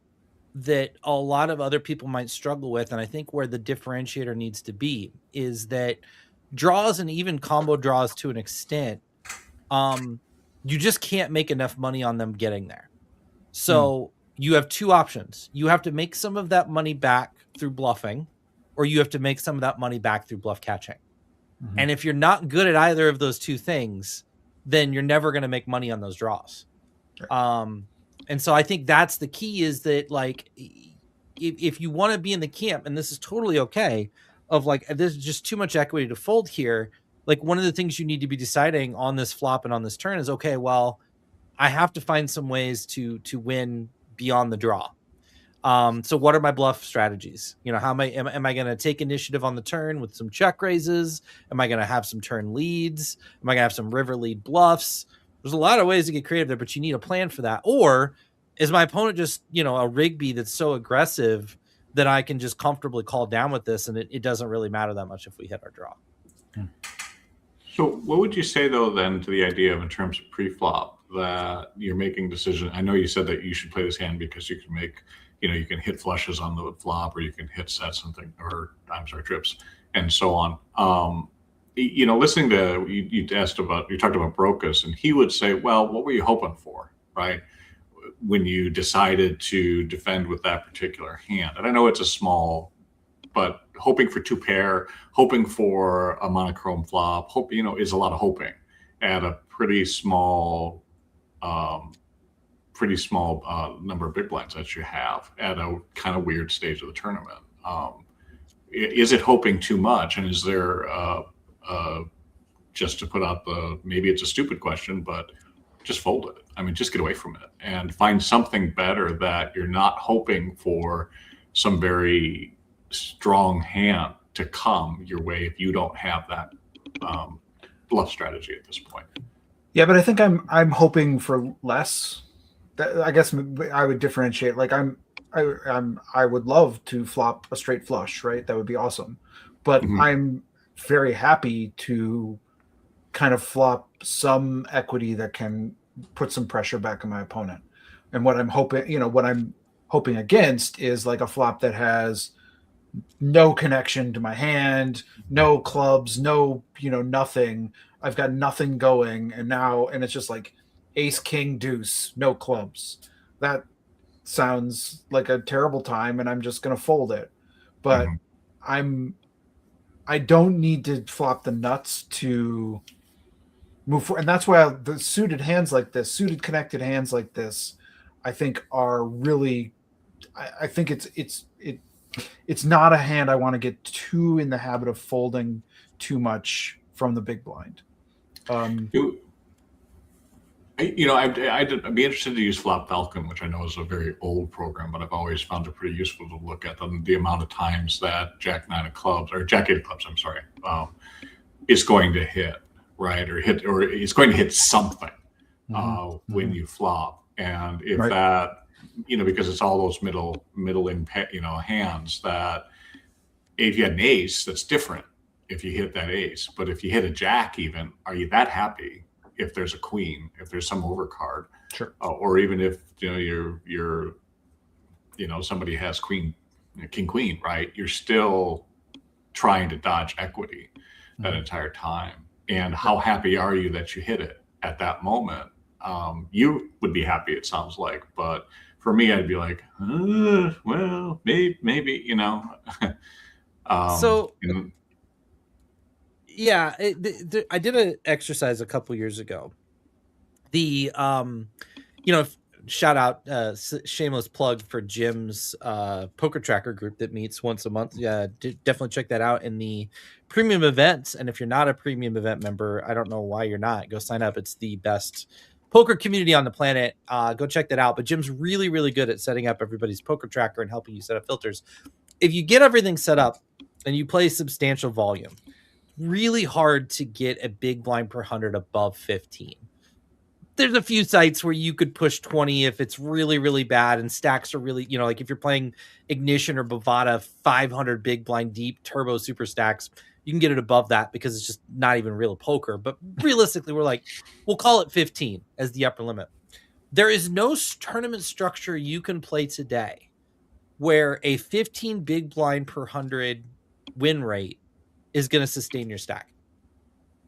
that a lot of other people might struggle with, and I think where the differentiator needs to be, is that draws and even combo draws to an extent, you just can't make enough money on them getting there. So you have two options. You have to make some of that money back through bluffing, or you have to make some of that money back through bluff catching. And if you're not good at either of those two things, then you're never going to make money on those draws. Right. And so I think that's the key, is that like, if you want to be in the camp, and this is totally okay, of like, there's just too much equity to fold here. Like, one of the things you need to be deciding on this flop and on this turn is, okay, well, I have to find some ways to win beyond the draw. So what are my bluff strategies? How am I going to take initiative on the turn with some check raises? Am I going to have some turn leads? Am I going to have some river lead bluffs? There's a lot of ways to get creative there, but you need a plan for that. Or is my opponent just, a Rigby that's so aggressive that I can just comfortably call down with this, and it doesn't really matter that much if we hit our draw? So what would you say, though, then, to the idea of, in terms of pre-flop, that you're making decisions. I know you said that you should play this hand because you can make, you can hit flushes on the flop, or you can hit sets and things, or I'm sorry, trips, and so on. Listening to you talked about Brokus, and he would say, "Well, what were you hoping for, right? When you decided to defend with that particular hand?" And I know it's a small, but hoping for 2-pair, hoping for a monochrome flop, is a lot of hoping at a pretty small number of big blinds that you have at a kind of weird stage of the tournament. Is it hoping too much? And is there, just to put out maybe it's a stupid question, but just fold it. I mean, just get away from it and find something better that you're not hoping for some very strong hand to come your way if you don't have that bluff strategy at this point. Yeah, but I think I'm hoping for less. I guess I would differentiate. Like I would love to flop a straight flush, right? That would be awesome. But I'm very happy to kind of flop some equity that can put some pressure back on my opponent. And what I'm hoping against is like a flop that has no connection to my hand, no clubs, no, nothing. I've got nothing going, and it's just like ace, king, deuce, no clubs. That sounds like a terrible time, and I'm just going to fold it. But I don't need to flop the nuts to move forward. And that's why the suited connected hands like this, I think are really, I think it's not a hand I want to get too in the habit of folding too much from the big blind. I'd be interested to use Flop Falcon, which I know is a very old program, but I've always found it pretty useful to look at the amount of times that Jack 8 of clubs, I'm sorry, is going to hit, right? Or it's going to hit something when you flop. And if that, because it's all those middling, hands that if you had an ace, that's different if you hit that ace. But if you hit a jack even, are you that happy if there's a queen, if there's some overcard? Sure. Or even if, you're somebody has king, queen, right? You're still trying to dodge equity that entire time. And how happy are you that you hit it at that moment? You would be happy, it sounds like, but for me, I'd be like, well, maybe, Yeah, I did an exercise a couple years ago. The shout out, shameless plug for Jim's poker tracker group that meets once a month. Yeah, definitely check that out in the premium events. And if you're not a premium event member, I don't know why you're not. Go sign up. It's the best poker community on the planet. Go check that out. But Jim's really, really good at setting up everybody's poker tracker and helping you set up filters. If you get everything set up and you play substantial volume, really hard to get a big blind per 100 above 15. There's a few sites where you could push 20 if it's really, really bad and stacks are really, like if you're playing Ignition or Bovada 500 big blind deep turbo super stacks, you can get it above that because it's just not even real poker. But realistically, we'll call it 15 as the upper limit. There is no tournament structure you can play today where a 15 big blind per 100 win rate is going to sustain your stack.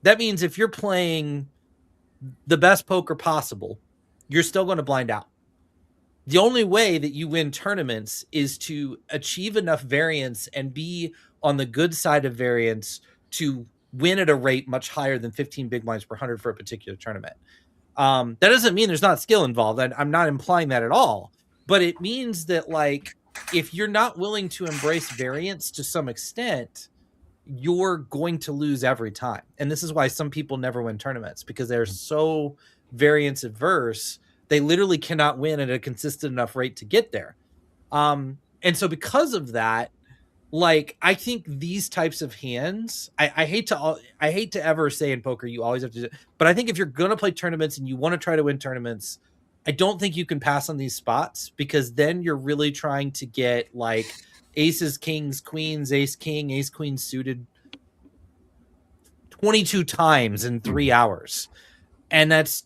That means if you're playing the best poker possible, you're still going to blind out. The only way that you win tournaments is to achieve enough variance and be on the good side of variance to win at a rate much higher than 15 big blinds per 100 for a particular tournament. That doesn't mean there's not skill involved. I'm not implying that at all, but it means that if you're not willing to embrace variance to some extent, you're going to lose every time. And this is why some people never win tournaments, because they're so variance adverse. They literally cannot win at a consistent enough rate to get there. And so because of that, I think these types of hands, I hate to ever say in poker, you always have to do it, but I think if you're going to play tournaments and you want to try to win tournaments, I don't think you can pass on these spots, because then you're really trying to get aces, kings, queens, ace, king, ace, queen suited 22 times in 3 hours. And that's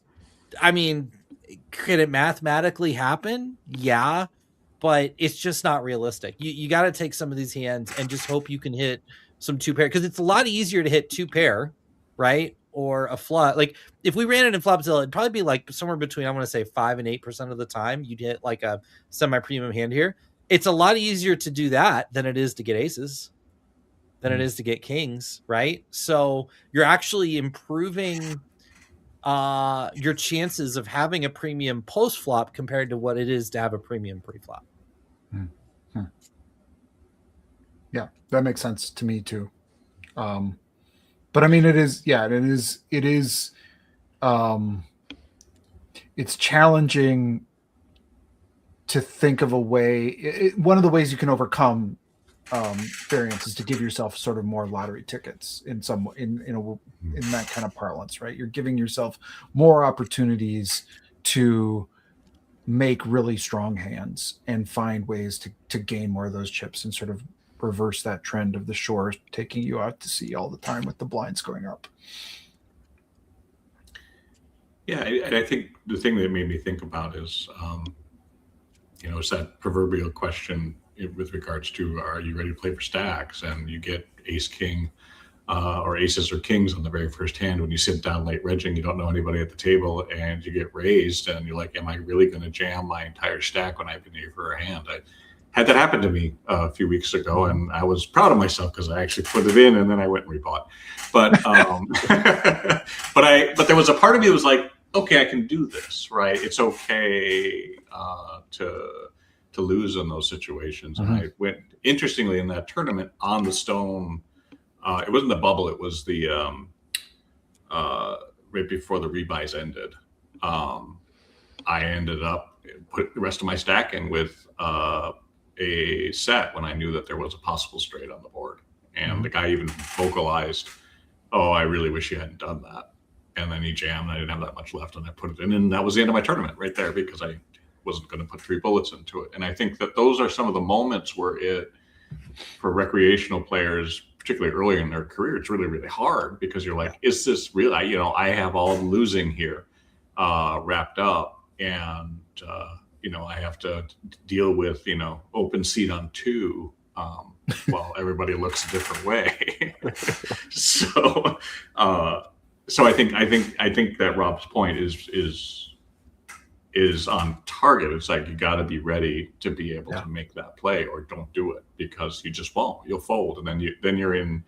I mean, could it mathematically happen? Yeah, but it's just not realistic. You got to take some of these hands and just hope you can hit some two pair, because it's a lot easier to hit two pair, right? Or a flop. Like if we ran it in Flopzilla, it'd probably be like somewhere between, I want to say 5 and 8% of the time you'd hit like a semi-premium hand here. It's a lot easier to do that than it is to get aces, than it is to get kings, right? So you're actually improving your chances of having a premium post flop compared to what it is to have a premium pre flop. Yeah, that makes sense to me too. But I mean, it is it's challenging to think of a way. One of the ways you can overcome variance is to give yourself sort of more lottery tickets in that kind of parlance, right? You're giving yourself more opportunities to make really strong hands and find ways to gain more of those chips and sort of reverse that trend of the shore taking you out to sea all the time with the blinds going up. Yeah, I think the thing that made me think about is, it's that proverbial question with regards to, are you ready to play for stacks? And you get ace king or aces or kings on the very first hand when you sit down late regging, you don't know anybody at the table, and you get raised, and you're like, am I really going to jam my entire stack when I've been here for a hand? I had that happen to me a few weeks ago, and I was proud of myself because I actually put it in, and then I went and rebought. But but there was a part of me that was like, okay, I can do this, right? It's okay to lose in those situations. And I went, interestingly, in that tournament on the stone. It wasn't the bubble; it was the right before the rebuys ended. I ended up put the rest of my stack in with a set when I knew that there was a possible straight on the board, and the guy even vocalized, "Oh, I really wish you hadn't done that." And then he jammed. I didn't have that much left, and I put it in, and that was the end of my tournament right there because I wasn't going to put 3 bullets into it. And I think that those are some of the moments where for recreational players, particularly early in their career, it's really, really hard because you're like, is this real? I have all the losing here wrapped up, and I have to deal with open seat on 2 while everybody looks a different way. So I think that Rob's point is on target. It's like, you got to be ready to be able to make that play, or don't do it, because you just won't. You'll fold, and then you're in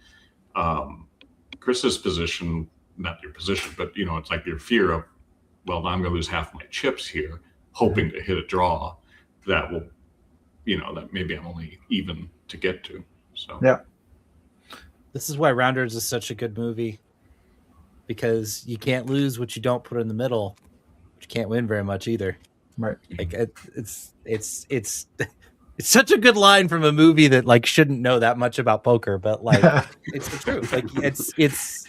Chris's position, not your position, but it's like your fear of, well, now I'm going to lose half my chips here, hoping to hit a draw that will, that maybe I'm only even to get to. So yeah, this is why Rounders is such a good movie, because you can't lose what you don't put in the middle. You can't win very much either. Right. Like it's such a good line from a movie that like shouldn't know that much about poker, but like it's the truth. Like it's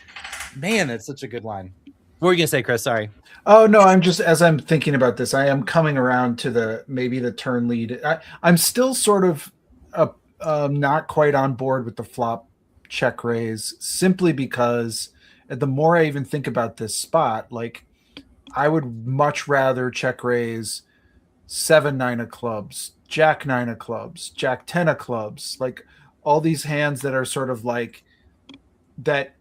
man, it's such a good line. What were you gonna say, Chris? Sorry. Oh no, I'm just, as I'm thinking about this, I am coming around to maybe the turn lead. I'm still sort of not quite on board with the flop check raise, simply because the more I even think about this spot, like, I would much rather check raise 7-9 of clubs, Jack 9 of clubs, Jack 10 of clubs, like all these hands that are sort of like that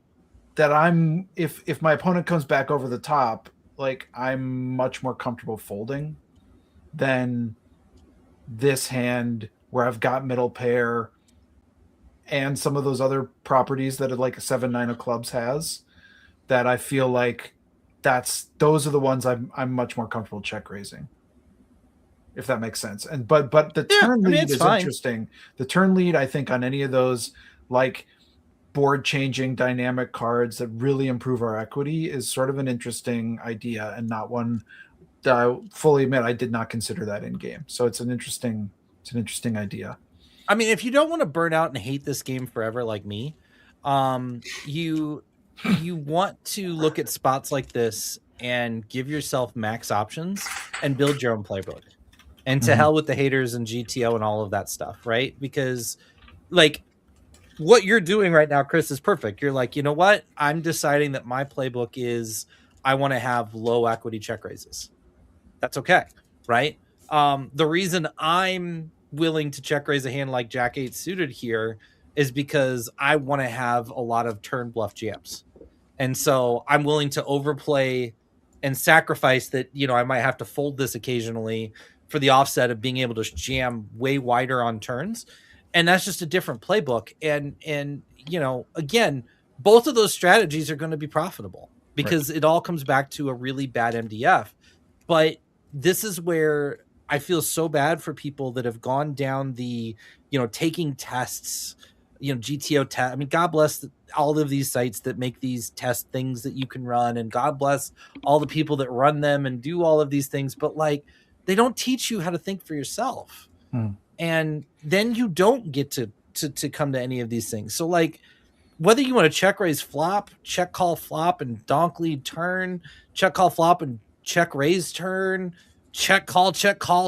I'm, if my opponent comes back over the top, like, I'm much more comfortable folding than this hand where I've got middle pair and some of those other properties that are like a 7-9 of clubs has, that I feel like those are the ones I'm much more comfortable check raising, if that makes sense. And but the turn lead is fine. Interesting. The turn lead, I think, on any of those like board changing dynamic cards that really improve our equity is sort of an interesting idea, and not one that I fully admit I did not consider that in game. So it's an interesting idea. I mean, if you don't want to burn out and hate this game forever like me, you want to look at spots like this and give yourself max options and build your own playbook. And to hell with the haters and GTO and all of that stuff, right? Because like what you're doing right now, Chris, is perfect. You're like, you know what? I'm deciding that my playbook is I want to have low equity check raises. That's okay, right? The reason I'm willing to check raise a hand like Jack 8 suited here is because I want to have a lot of turn bluff jams. And so I'm willing to overplay and sacrifice that, I might have to fold this occasionally for the offset of being able to jam way wider on turns. And that's just a different playbook. And again, both of those strategies are going to be profitable because it all comes back to a really bad MDF. But this is where I feel so bad for people that have gone down the, taking tests, GTO test. I mean, God bless all of these sites that make these test things that you can run, and God bless all the people that run them and do all of these things. But like, they don't teach you how to think for yourself, and then you don't get to come to any of these things. So like, whether you want to check raise flop, check call flop and donk lead turn, check call flop and check raise turn, check call,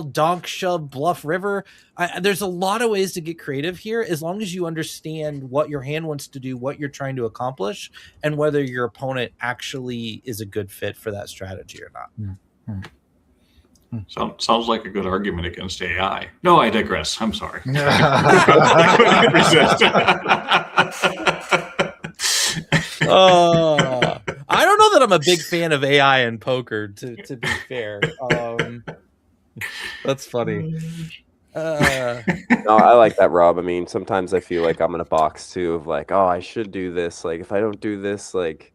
donk shove, bluff river. There's a lot of ways to get creative here, as long as you understand what your hand wants to do, what you're trying to accomplish, and whether your opponent actually is a good fit for that strategy or not. Sounds like a good argument against AI. No, I digress. I'm sorry. I couldn't resist. I don't know that I'm a big fan of AI in poker, to be fair. That's funny. No, I like that, Rob. I mean, sometimes I feel like I'm in a box too of like, oh, I should do this. Like, if I don't do this, like,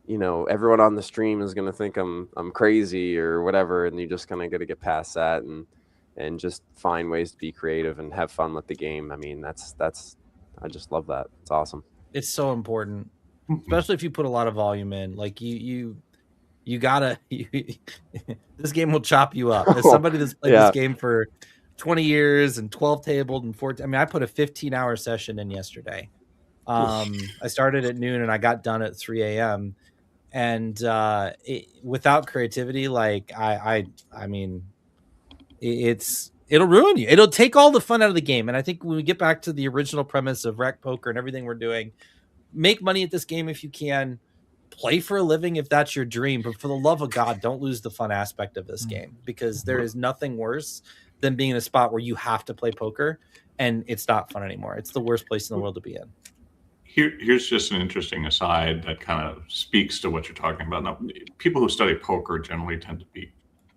everyone on the stream is gonna think I'm crazy or whatever, and you just kind of got to get past that and just find ways to be creative and have fun with the game. I mean, that's I just love that. It's awesome. It's so important, especially if you put a lot of volume in. Like you gotta. This game will chop you up. As somebody that's played this game for 20 years and 12 tabled and 14. I mean, I put a 15-hour session in yesterday. I started at noon and I got done at 3 a.m. And without creativity, like I mean, it'll ruin you. It'll take all the fun out of the game. And I think when we get back to the original premise of RecPoker and everything we're doing, make money at this game if you can, play for a living if that's your dream. But for the love of God, don't lose the fun aspect of this game, because there is nothing worse than being in a spot where you have to play poker and it's not fun anymore. It's the worst place in the world to be in. Here's just an interesting aside that kind of speaks to what you're talking about. Now, people who study poker generally tend to be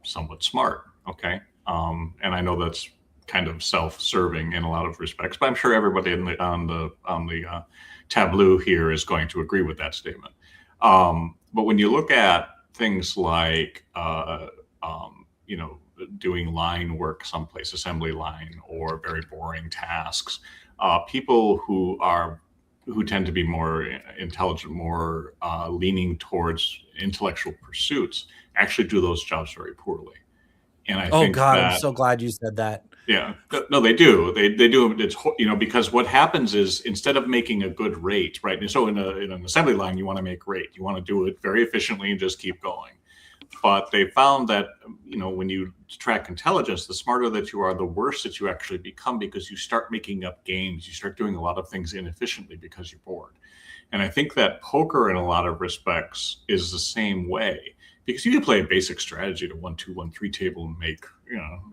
somewhat smart, okay? And I know that's kind of self-serving in a lot of respects, but I'm sure everybody on the tableau here is going to agree with that statement. But when you look at things like, doing line work someplace, assembly line, or very boring tasks, people who tend to be more intelligent, more leaning towards intellectual pursuits, actually do those jobs very poorly. And I think I'm so glad you said that. Yeah, no, they do. They do. It's because what happens is, instead of making a good rate, right? And so in an assembly line, you want to make rate. You want to do it very efficiently and just keep going. But they found that, when you track intelligence, the smarter that you are, the worse that you actually become, because you start making up games. You start doing a lot of things inefficiently because you're bored. And I think that poker, in a lot of respects, is the same way, because you can play a basic strategy to 1, 2, 1, 3 table and make,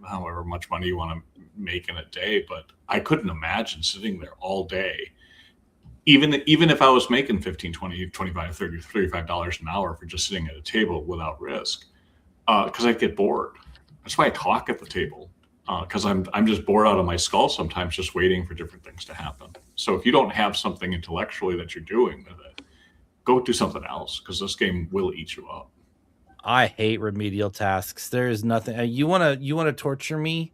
however much money you want to make in a day. But I couldn't imagine sitting there all day, even if I was making $15, $20, $25, $30, $35 an hour for just sitting at a table without risk, because I'd get bored. That's why I talk at the table, because I'm just bored out of my skull sometimes, just waiting for different things to happen. So if you don't have something intellectually that you're doing with it, go do something else, because this game will eat you up. I hate remedial tasks. There is nothing. You want to torture me?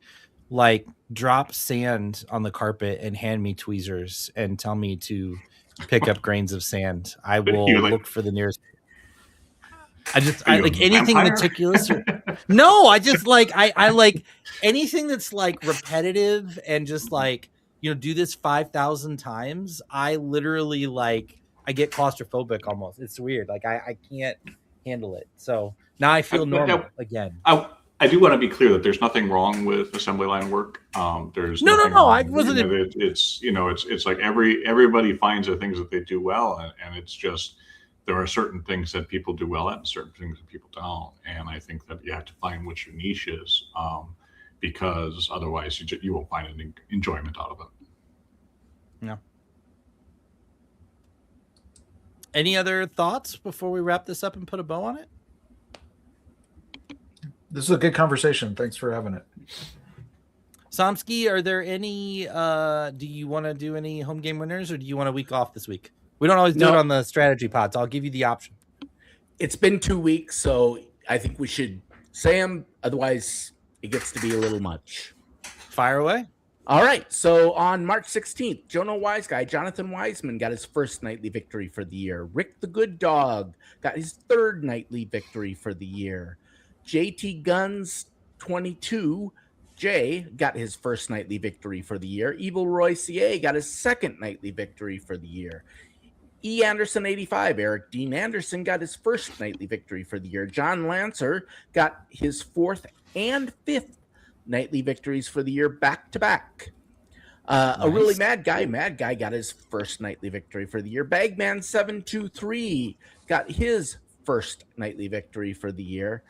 Like, drop sand on the carpet and hand me tweezers and tell me to pick up grains of sand. I will look for the nearest. I like anything meticulous. No, I just like I like anything that's like repetitive and just like, do this 5,000 times. I literally I get claustrophobic almost. It's weird. Like I can't handle it. So now I feel normal again. I do want to be clear that there's nothing wrong with assembly line work. There's no. I wasn't. It's like everybody finds the things that they do well, and it's just there are certain things that people do well at and certain things that people don't. And I think that you have to find what your niche is, because otherwise you won't find any enjoyment out of it. Yeah. Any other thoughts before we wrap this up and put a bow on it? This is a good conversation. Thanks for having it. Somsky, are there any, do you want to do any home game winners, or do you want a week off this week? We don't always do it on the strategy pods. I'll give you the option. It's been 2 weeks, so I think we should say them. Otherwise, it gets to be a little much. Fire away. All right. So on March 16th, Jono Wise Guy, Jonathan Wiseman got his first nightly victory for the year. Rick the Good Dog got his third nightly victory for the year. JT Guns 22 Jay got his first nightly victory for the year. Evil Roy CA got his second nightly victory for the year. E. Anderson 85, Eric Dean Anderson got his first nightly victory for the year. John Lancer got his fourth and fifth nightly victories for the year back to back. A really mad guy got his first nightly victory for the year. Bagman 723 got his first nightly victory for the year,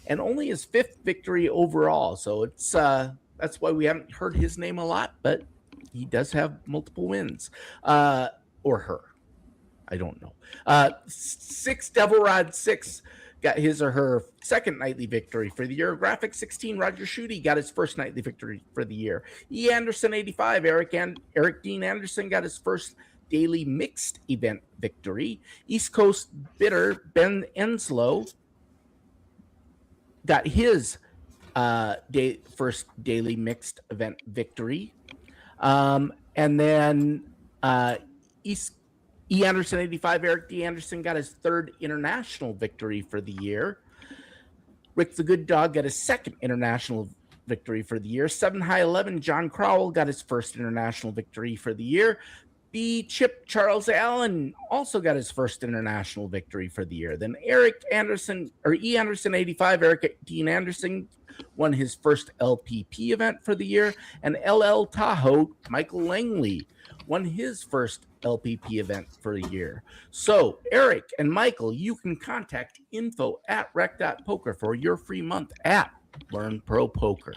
and only his fifth victory overall. So it's that's why we haven't heard his name a lot, but he does have multiple wins. Or her. I don't know. 6 Devil Rod 6 got his or her second nightly victory for the year. Graphic 16 Roger Schutte got his first nightly victory for the year. E. Anderson 85 Eric Dean Anderson got his first daily mixed event victory. East Coast Bitter Ben Enslow got his first daily mixed event victory. And then E. Anderson 85 Eric D. Anderson got his third international victory for the year. Rick the Good Dog got his second international victory for the year. 7 High 11 John Crowell got his first international victory for the year. B. Chip Charles Allen also got his first international victory for the year. Then Eric Anderson, or E. Anderson 85 Eric Dean Anderson won his first LPP event for the year. And LL Tahoe Michael Langley won his first LPP event for the year. So Eric and Michael, you can contact info@rec.poker for your free month at Learn Pro Poker.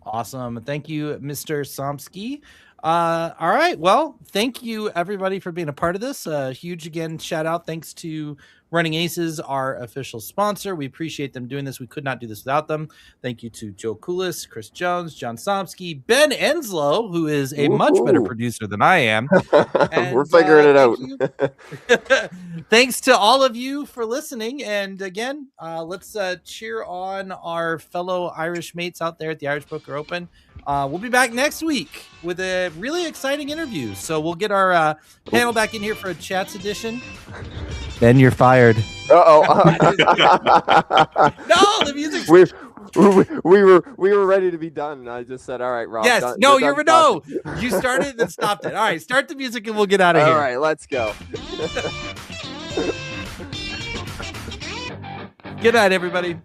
Awesome. Thank you, Mr. Somsky. All right. Well, thank you everybody for being a part of this. Huge again shout out. Thanks to Running Aces, our official sponsor. We appreciate them doing this. We could not do this without them. Thank you to Joe Koulis, Chris Jones, John Somsky, Ben Enslow, who is a much better producer than I am. And, we're figuring it out. Thanks to all of you for listening. And again, let's cheer on our fellow Irish mates out there at the Irish Poker Open. We'll be back next week with a really exciting interview. So we'll get our panel back in here for a chats edition. Then you're fired. Uh-oh. No, the music. We were ready to be done. And I just said, all right, Rob. Yes. Done, No, no. You started and stopped it. All right. Start the music and we'll get out of here. All right. Let's go. Good night, everybody.